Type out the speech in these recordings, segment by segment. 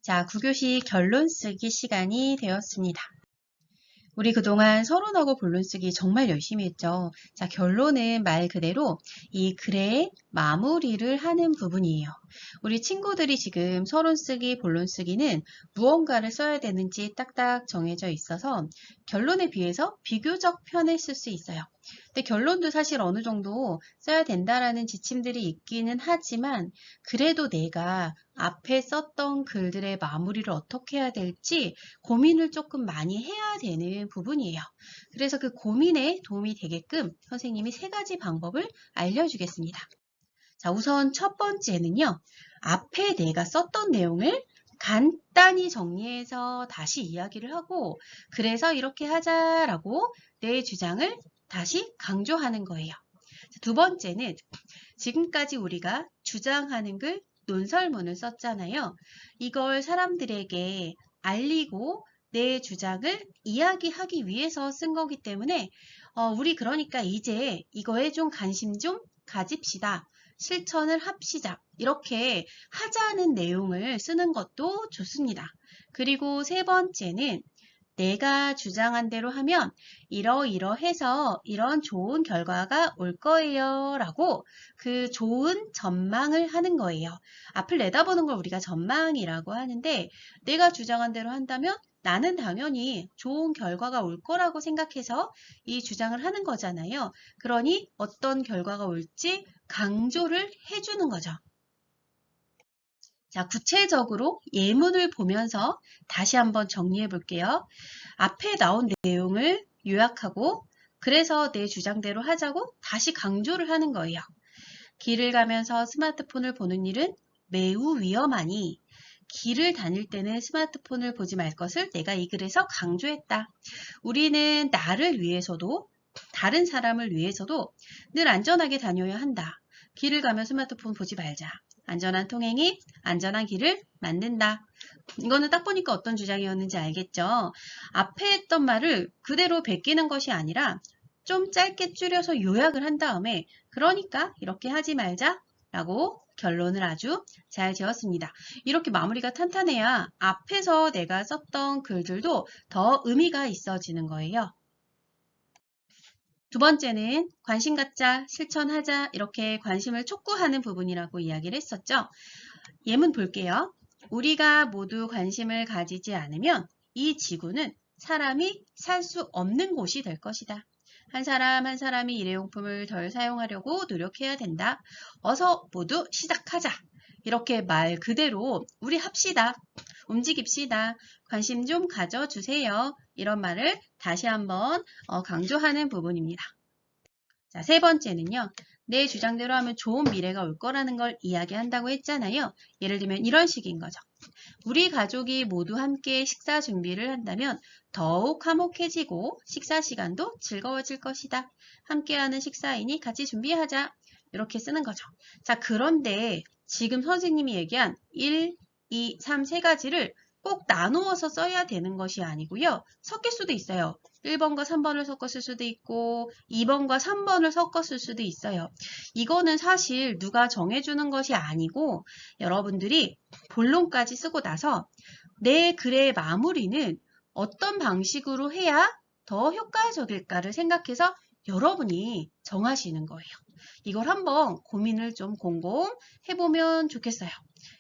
자, 9교시 결론 쓰기 시간이 되었습니다. 우리 그동안 서론하고 본론 쓰기 정말 열심히 했죠. 자, 결론은 말 그대로 이 글의 마무리를 하는 부분이에요. 우리 친구들이 지금 서론 쓰기, 본론 쓰기는 무언가를 써야 되는지 딱딱 정해져 있어서 결론에 비해서 비교적 편했을 수 있어요. 근데 결론도 사실 어느 정도 써야 된다라는 지침들이 있기는 하지만 그래도 내가 앞에 썼던 글들의 마무리를 어떻게 해야 될지 고민을 조금 많이 해야 되는 부분이에요. 그래서 그 고민에 도움이 되게끔 선생님이 3가지 방법을 알려주겠습니다. 자, 우선 첫 번째는요. 앞에 내가 썼던 내용을 간단히 정리해서 다시 이야기를 하고 그래서 이렇게 하자라고 내 주장을 다시 강조하는 거예요. 두 번째는 지금까지 우리가 주장하는 글 논설문을 썼잖아요. 이걸 사람들에게 알리고 내 주장을 이야기하기 위해서 쓴 거기 때문에 우리 그러니까 이제 이거에 좀 관심 좀 가집시다. 실천을 합시다. 이렇게 하자는 내용을 쓰는 것도 좋습니다. 그리고 3번째는 내가 주장한 대로 하면 이러이러해서 이런 좋은 결과가 올 거예요 라고 그 좋은 전망을 하는 거예요. 앞을 내다보는 걸 우리가 전망이라고 하는데 내가 주장한 대로 한다면 나는 당연히 좋은 결과가 올 거라고 생각해서 이 주장을 하는 거잖아요. 그러니 어떤 결과가 올지 강조를 해주는 거죠. 자, 구체적으로 예문을 보면서 다시 한번 정리해 볼게요. 앞에 나온 내용을 요약하고 그래서 내 주장대로 하자고 다시 강조를 하는 거예요. 길을 가면서 스마트폰을 보는 일은 매우 위험하니 길을 다닐 때는 스마트폰을 보지 말 것을 내가 이 글에서 강조했다. 우리는 나를 위해서도 다른 사람을 위해서도 늘 안전하게 다녀야 한다. 길을 가면 스마트폰 보지 말자. 안전한 통행이 안전한 길을 만든다. 이거는 딱 보니까 어떤 주장이었는지 알겠죠? 앞에 했던 말을 그대로 베끼는 것이 아니라 좀 짧게 줄여서 요약을 한 다음에 그러니까 이렇게 하지 말자 라고 결론을 아주 잘 지었습니다. 이렇게 마무리가 탄탄해야 앞에서 내가 썼던 글들도 더 의미가 있어지는 거예요. 두 번째는 관심 갖자, 실천하자 이렇게 관심을 촉구하는 부분이라고 이야기를 했었죠. 예문 볼게요. 우리가 모두 관심을 가지지 않으면 이 지구는 사람이 살 수 없는 곳이 될 것이다. 한 사람 한 사람이 일회용품을 덜 사용하려고 노력해야 된다. 어서 모두 시작하자. 이렇게 말 그대로 우리 합시다. 움직입시다. 관심 좀 가져주세요. 이런 말을 다시 한번 강조하는 부분입니다. 자, 3번째는요. 내 주장대로 하면 좋은 미래가 올 거라는 걸 이야기한다고 했잖아요. 예를 들면 이런 식인 거죠. 우리 가족이 모두 함께 식사 준비를 한다면 더욱 화목해지고 식사 시간도 즐거워질 것이다. 함께하는 식사이니 같이 준비하자. 이렇게 쓰는 거죠. 자, 그런데 지금 선생님이 얘기한 1, 2, 3, 3가지를 꼭 나누어서 써야 되는 것이 아니고요. 섞일 수도 있어요. 1번과 3번을 섞었을 수도 있고 2번과 3번을 섞었을 수도 있어요. 이거는 사실 누가 정해주는 것이 아니고 여러분들이 본론까지 쓰고 나서 내 글의 마무리는 어떤 방식으로 해야 더 효과적일까를 생각해서 여러분이 정하시는 거예요. 이걸 한번 고민을 좀 곰곰 해보면 좋겠어요.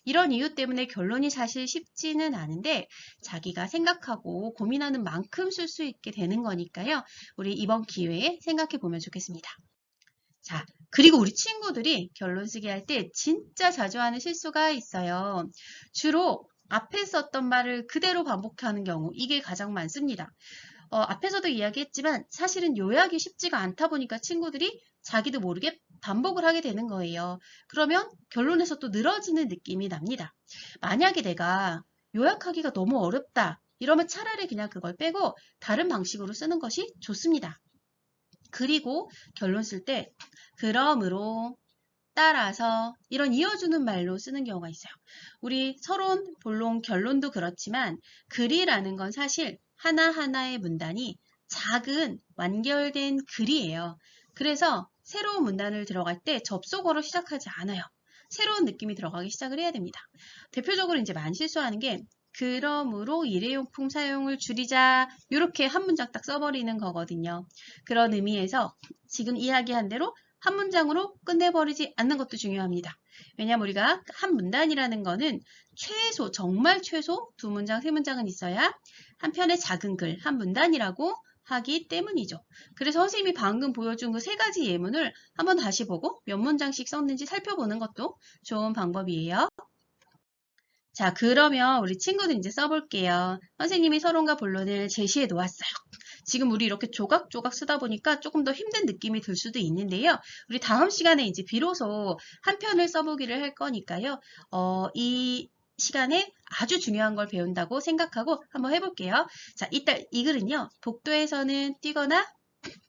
이런 이유 때문에 결론이 사실 쉽지는 않은데 자기가 생각하고 고민하는 만큼 쓸 수 있게 되는 거니까요. 우리 이번 기회에 생각해 보면 좋겠습니다. 자, 그리고 우리 친구들이 결론 쓰기 할 때 진짜 자주 하는 실수가 있어요. 주로 앞에 썼던 말을 그대로 반복하는 경우 이게 가장 많습니다. 앞에서도 이야기했지만 사실은 요약이 쉽지가 않다 보니까 친구들이 자기도 모르게 반복을 하게 되는 거예요. 그러면 결론에서 또 늘어지는 느낌이 납니다. 만약에 내가 요약하기가 너무 어렵다. 이러면 차라리 그냥 그걸 빼고 다른 방식으로 쓰는 것이 좋습니다. 그리고 결론 쓸 때 그러므로 따라서 이런 이어주는 말로 쓰는 경우가 있어요. 우리 서론, 본론, 결론도 그렇지만 글이라는 건 사실 하나하나의 문단이 작은 완결된 글이에요. 그래서 새로운 문단을 들어갈 때 접속어로 시작하지 않아요. 새로운 느낌이 들어가기 시작을 해야 됩니다. 대표적으로 이제 많이 실수하는 게 그러므로 일회용품 사용을 줄이자 이렇게 한 문장 딱 써버리는 거거든요. 그런 의미에서 지금 이야기한 대로 한 문장으로 끝내버리지 않는 것도 중요합니다. 왜냐하면 우리가 한 문단이라는 거는 최소, 정말 최소 2문장, 3문장은 있어야 한 편의 작은 글, 한 문단이라고 하기 때문이죠. 그래서 선생님이 방금 보여준 그 3가지 예문을 한번 다시 보고 몇 문장씩 썼는지 살펴보는 것도 좋은 방법이에요. 자, 그러면 우리 친구들 이제 써볼게요. 선생님이 서론과 본론을 제시해 놓았어요. 지금 우리 이렇게 조각조각 쓰다 보니까 조금 더 힘든 느낌이 들 수도 있는데요. 우리 다음 시간에 이제 비로소 한 편을 써보기를 할 거니까요. 이 시간에 아주 중요한 걸 배운다고 생각하고 한번 해볼게요. 자, 이 글은요. 복도에서는 뛰거나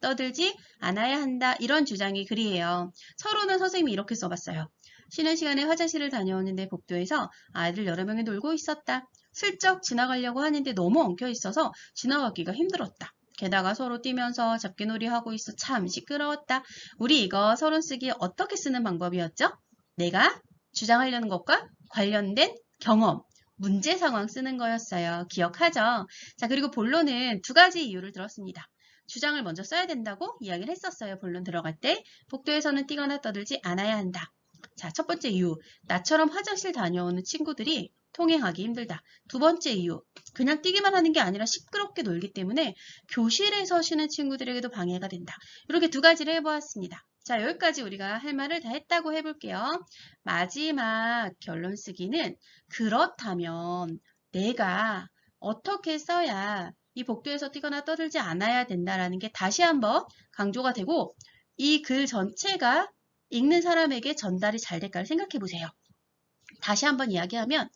떠들지 않아야 한다. 이런 주장의 글이에요. 서론은 선생님이 이렇게 써봤어요. 쉬는 시간에 화장실을 다녀오는데 복도에서 아이들 여러 명이 놀고 있었다. 슬쩍 지나가려고 하는데 너무 엉켜 있어서 지나가기가 힘들었다. 게다가 서로 뛰면서 잡기놀이 하고 있어 참 시끄러웠다. 우리 이거 서론 쓰기 어떻게 쓰는 방법이었죠? 내가 주장하려는 것과 관련된 경험, 문제 상황 쓰는 거였어요. 기억하죠? 자, 그리고 본론은 2가지 이유를 들었습니다. 주장을 먼저 써야 된다고 이야기를 했었어요. 본론 들어갈 때. 복도에서는 뛰거나 떠들지 않아야 한다. 자, 첫 번째 이유. 나처럼 화장실 다녀오는 친구들이 통행하기 힘들다. 2번째 이유. 그냥 뛰기만 하는 게 아니라 시끄럽게 놀기 때문에 교실에서 쉬는 친구들에게도 방해가 된다. 이렇게 2가지를 해보았습니다. 자, 여기까지 우리가 할 말을 다 했다고 해볼게요. 마지막 결론 쓰기는 그렇다면 내가 어떻게 써야 이 복도에서 뛰거나 떠들지 않아야 된다라는 게 다시 한번 강조가 되고 이 글 전체가 읽는 사람에게 전달이 잘 될까를 생각해 보세요. 다시 한번 이야기하면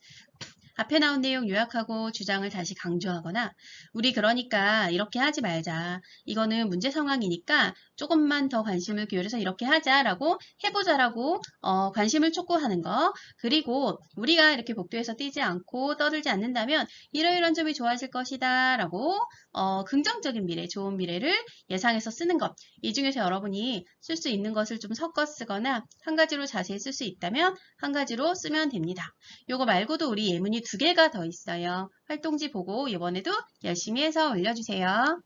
앞에 나온 내용 요약하고 주장을 다시 강조하거나 우리 그러니까 이렇게 하지 말자. 이거는 문제 상황이니까 조금만 더 관심을 기울여서 이렇게 하자라고 해보자라고 관심을 촉구하는 거. 그리고 우리가 이렇게 복도에서 뛰지 않고 떠들지 않는다면 이러이러한 점이 좋아질 것이다 라고 긍정적인 미래, 좋은 미래를 예상해서 쓰는 것. 이 중에서 여러분이 쓸 수 있는 것을 좀 섞어 쓰거나 한 가지로 자세히 쓸 수 있다면 한 가지로 쓰면 됩니다. 요거 말고도 우리 예문이 2개가 더 있어요. 활동지 보고 이번에도 열심히 해서 올려주세요.